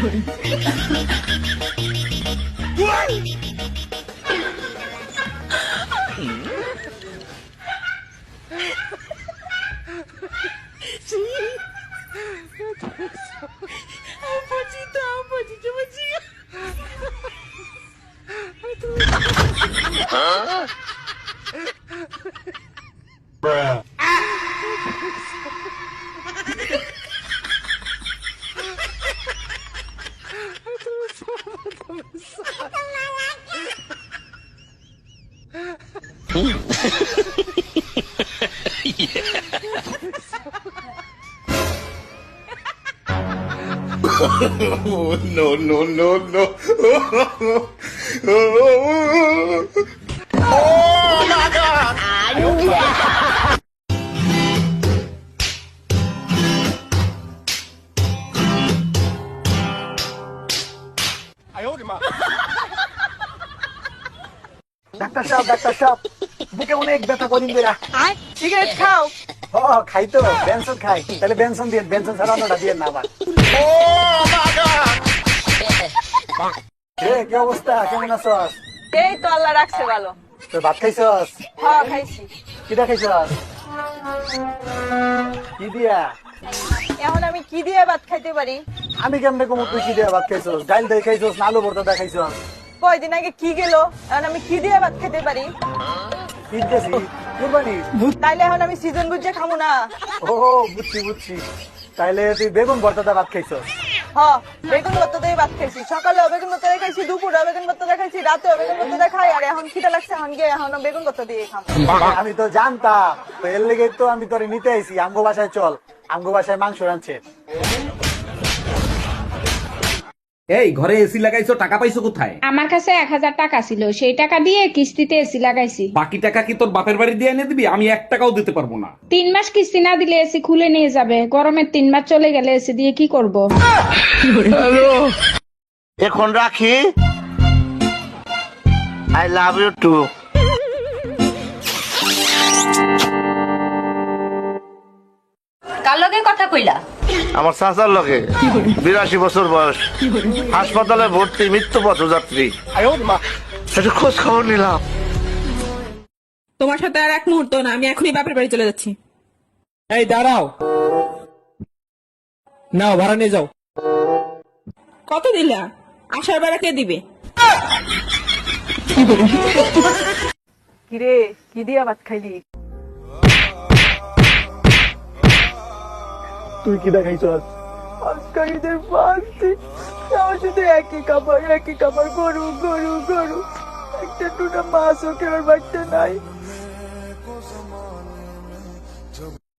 Oh, no, no, no, no. Oh, my God. Doctor সাহেব বুকে অনেক ব্যথা কদিন বেরা। সিগারেট খাও? ও খাই তো, বেনসন খাই। তাহলে বেনসন দিয়ে, বেনসন ছাড়া অন্যটা দিয়ে না আবার। Oh, my God. কি অবস্থা, কেমন আছস? এই তো আল্লাহ রাখছে ভালো। তোর ভাত খাইছস? হ্যাঁ খাইছি। কিটা খাইছস? কি দিয়া? এখন আমি কি দিয়ে ভাত খাইতে পারি? আমি কেমনে কমু তুই কি দিয়া ভাত খাইছস? ডাল দিয়ে খাইছস না আলু ভর্তা দিয়ে খাইছস? কয়দিন আগে কি গেল, এখন আমি কি দিয়ে ভাত খেতে পারি? ঈদ গেছি, কুরবানি। তাইলে এখন আমি সিজন বুঝে খামু না? ও বুঝছি। তাইলে তুই বেগুন ভর্তা দিয়ে ভাত খাইছস? হ্যাঁ, বেগুন ভর্তা দিয়ে ভাত খাইছি। সকালেও বেগুন ভর্তা দিয়ে খাইছি, দুপুরেও বেগুন ভর্তা দিয়ে খাইছি, রাতেও বেগুন ভর্তা দিয়ে খাই। আর এখন খিদে লাগছে, এখন বেগুন ভর্তা দিয়ে খাম। আমি তো জানতাম, তো এর লেগে তো আমি তোরে নিতে আইছি। আমগো বাসায় চল, আমগো বাসায় মাংস রাঁধছে। এই ঘরে এসি লাগাইছো, টাকা পাইছো কোথায়? আমার কাছে 1000 টাকা ছিল, সেই টাকা দিয়ে কিস্তিতে এসি লাগাইছি। বাকি টাকা কি তোর বাপের বাড়ি দিয়ে এনে দিবি? আমি 1 টাকাও দিতে পারবো না। 3 মাস কিস্তি না দিলে এসি খুলে নিয়ে যাবে। গরমের 3 মাস চলে গেলে এসি দিয়ে কি করব? এখন রাখি। I love you too. কার লগে কথা কইলা? আমার চাচার লগে 82 বছর বয়স, হাসপাতালে ভর্তি, মৃত্যু পথযাত্রী। একটু খোঁজ খবর নিলাম। তোমার সাথে আর এক মুহূর্ত না, আমি এখনই বাপের বাড়ি চলে যাচ্ছি। এই দাঁড়াও, নাও ভাড়া নিয়ে যাও। কত দিলা? আসার বেড়া কে দিবে? কিরে, কি দিয়ে ভাত খাইলি? তুই কি দেখাইছস? আজকালদের বাড়তি আমার শুধু একই খাবার, গরু। একটা টুনা মাছও কেউ বাড়তে নাই।